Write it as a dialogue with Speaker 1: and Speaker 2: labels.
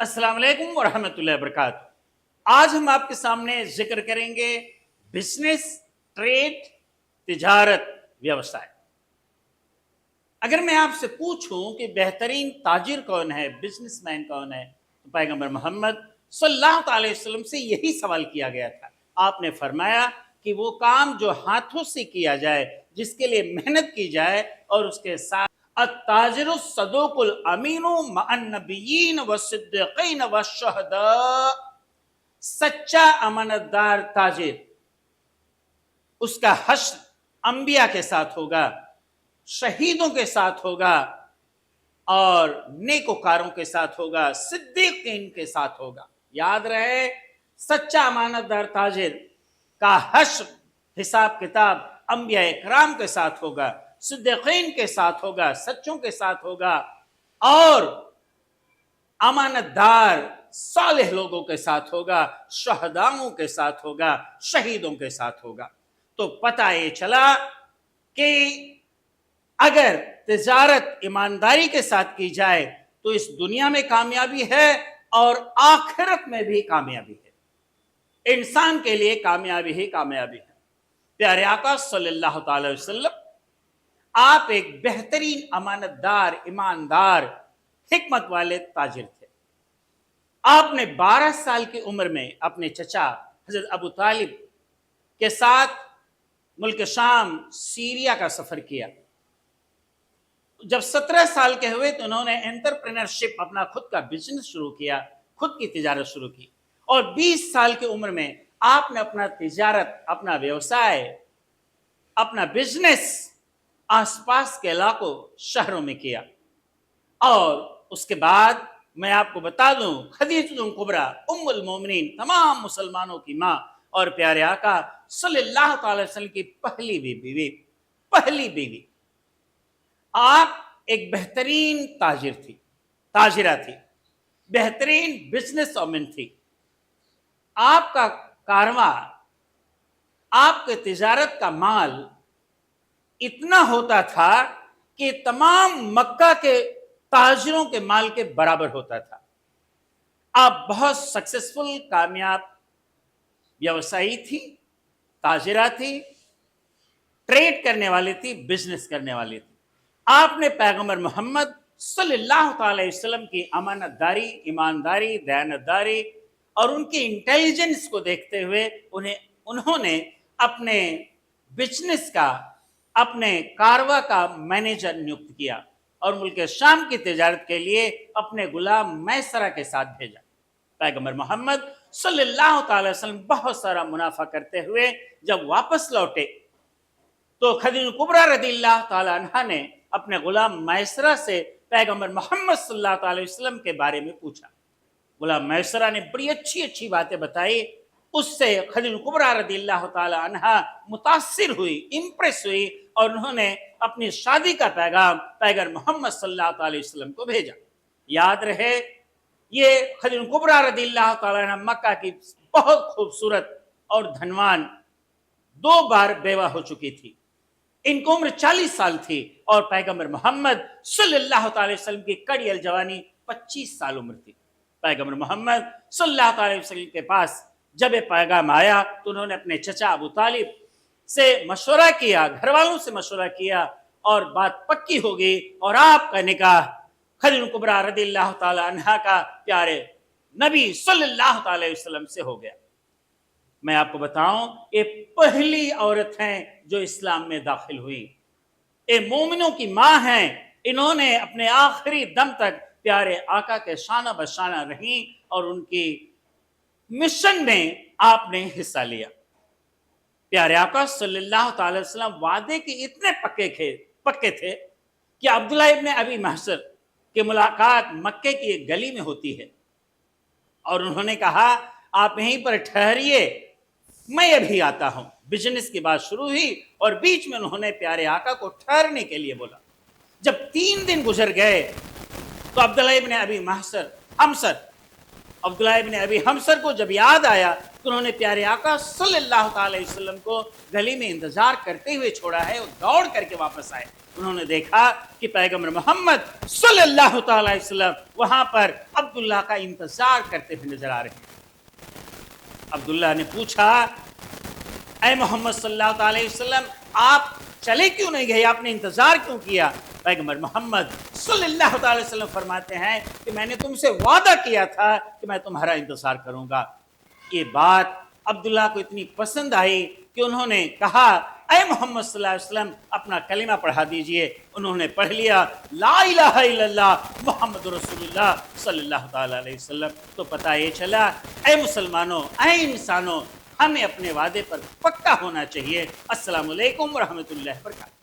Speaker 1: अस्सलाम वालेकुम वरहमतुल्लाहि वबरकातुहू। आज हम आपके सामने जिक्र करेंगे बिजनेस, ट्रेड, तिजारत, व्यवसाय। अगर मैं आपसे पूछूं कि बेहतरीन ताजिर कौन है, बिजनेसमैन कौन है, तो पैगंबर मोहम्मद सल्लल्लाहु अलैहि वसल्लम से यही सवाल किया गया था। आपने फरमाया कि वो काम जो हाथों से किया जाए, जिसके लिए मेहनत की जाए, और उसके साथ अत्ताजिरु सदूकुल अमीनु मअन नबिय्यीन व सिद्दीकीन व शुहदा, सच्चा अमानतदार ताजिर, उसका हश्र अंबिया के साथ होगा, शहीदों के साथ होगा, और नेकोकारों के साथ होगा, सिद्दीकीन के साथ होगा। याद रहे, सच्चा अमानतदार ताजिर का हश्र, हिसाब किताब अंबिया इकराम के साथ होगा, सिद्दीकीन के साथ होगा, सच्चों के साथ होगा, और अमानतदार सालेह लोगों के साथ होगा, शहदाओं के साथ होगा, शहीदों के साथ होगा। तो पता ये चला कि अगर तिजारत ईमानदारी के साथ की जाए तो इस दुनिया में कामयाबी है और आखिरत में भी कामयाबी है। इंसान के लिए कामयाबी ही कामयाबी है। प्यारे आका सल्लल्लाहु अलैहि वसल्लम, आप एक बेहतरीन अमानतदार, ईमानदार, हिकमत वाले ताजिर थे। आपने 12 साल की उम्र में अपने चचा हजरत अबू तालिब के साथ मुल्क शाम, सीरिया का सफर किया। जब 17 साल के हुए तो उन्होंने एंटरप्रेन्योरशिप, अपना खुद का बिजनेस शुरू किया, खुद की तिजारत शुरू की। और 20 साल की उम्र में आपने अपना तिजारत, अपना व्यवसाय, अपना बिजनेस आसपास के इलाकों, शहरों में किया। और उसके बाद मैं आपको बता दूं, खदीजतुल कुबरा उम्मुल मोमिनीन, तमाम मुसलमानों की माँ और प्यारे आका सल्लल्लाहु अलैहि वसल्लम की पहली बीवी, आप एक बेहतरीन ताजिरा थी, बेहतरीन बिजनेस वुमन थी। आपका कारवां, आपके तिजारत का माल इतना होता था कि तमाम मक्का के ताजिरों के माल के बराबर होता था। आप बहुत सक्सेसफुल, कामयाब व्यवसायी थी, ताजिरा थी, ट्रेड करने वाली थी, बिजनेस करने वाली थी। आपने पैगंबर मोहम्मद सल्लल्लाहु अलैहि वसल्लम की अमानतदारी, ईमानदारी, दयानतदारी और उनकी इंटेलिजेंस को देखते हुए उन्होंने अपने बिजनेस का, अपने कारवा का मैनेजर नियुक्त किया और मुल्क शाम की तिजारत के लिए अपने गुलाम मैसरा के साथ भेजा। पैगंबर मोहम्मद सल्लल्लाहु अलैहि वसल्लम बहुत सारा मुनाफा करते हुए जब वापस लौटे तो खदीजतुल कुबरा रदियल्लाहु ताला अन्हा ने अपने गुलाम मैसरा से पैगंबर मोहम्मद सल्लल्लाहु अलैहि वसल्लम के बारे में पूछा। गुलाम मैसरा ने बड़ी अच्छी अच्छी बातें बताई। उससे खदीजतुल कुबरा रदियल्लाहु ताला अन्हा मुतासिर हुई, इम्प्रेस हुई, और उन्होंने अपनी शादी का पैगाम पैगंबर मोहम्मद सल्लल्लाहु अलैहि वसल्लम को भेजा। याद रहे, ये खदीजतुल कुबरा रदियल्लाहु ताला अन्हा मक्का की बहुत खूबसूरत और धनवान 2 बार बेवा हो चुकी थी। इनको उम्र 40 साल थी और पैगंबर मोहम्मद सल्लल्लाहु अलैहि वसल्लम की कड़ियल जवानी 25 साल उम्र थी। पैगंबर मोहम्मद सल्लल्लाहु अलैहि वसल्लम के पास जब ये पैगाम आया तो उन्होंने अपने चचा अबू तालिब से मशवरा किया, घर वालों से मशवरा किया, और बात पक्की हो गई और आपका निकाह खदीजतुल कुबरा रदियल्लाहु ताला अन्हा का प्यारे नबी सल्लल्लाहु अलैहि वसल्लम से हो गया। मैं आपको बताऊं, ये पहली औरत हैं जो इस्लाम में दाखिल हुई। ये मोमिनों की मां हैं। इन्होंने अपने आखिरी दम तक प्यारे आका के शाना बशाना रही और उनकी मिशन में आपने हिस्सा लिया। प्यारे आका सल्लल्लाहु अलैहि वसल्लम वादे के इतने पक्के थे कि अब्दुल्लाह इब्न अबी महसर की मुलाकात मक्के की एक गली में होती है और उन्होंने कहा, आप यहीं पर ठहरिए, मैं अभी आता हूं। बिजनेस की बात शुरू हुई और बीच में उन्होंने प्यारे आका को ठहरने के लिए बोला। जब 3 दिन गुजर गए तो अब्दुल्लाह इब्न अबी महसर हमसर عبداللہ ابن ابی حمصر کو جب یاد آیا تو انہوں نے پیارے آقا صلی اللہ تعالی وسلم کو گلی میں انتظار کرتے ہوئے چھوڑا ہے اور دوڑ کر کے واپس آئے. انہوں نے دیکھا کہ پیغمبر محمد صلی اللہ تعالی وسلم وہاں پر عبداللہ کا انتظار کرتے ہوئے نظر آ رہے ہیں. عبداللہ نے پوچھا اے محمد صلی اللہ تعالی وسلم آپ چلے کیوں نہیں گئے, آپ نے انتظار کیوں کیا؟ پیغمبر محمد صلی اللہ تعالی وسلم فرماتے ہیں کہ میں نے تم سے وعدہ کیا تھا کہ میں تمہارا انتظار کروں گا. یہ بات عبداللہ کو اتنی پسند آئی کہ انہوں نے کہا اے محمد صلی اللہ علیہ وسلم اپنا کلمہ پڑھا دیجئے. انہوں نے پڑھ لیا لا الہ الا اللہ محمد رسول اللہ صلی اللہ تعالی علیہ وسلم. تو پتہ یہ چلا اے مسلمانوں, اے انسانوں, ہمیں اپنے وعدے پر پکا ہونا چاہیے. السلام علیکم ورحمۃ اللہ وبرکاتہ.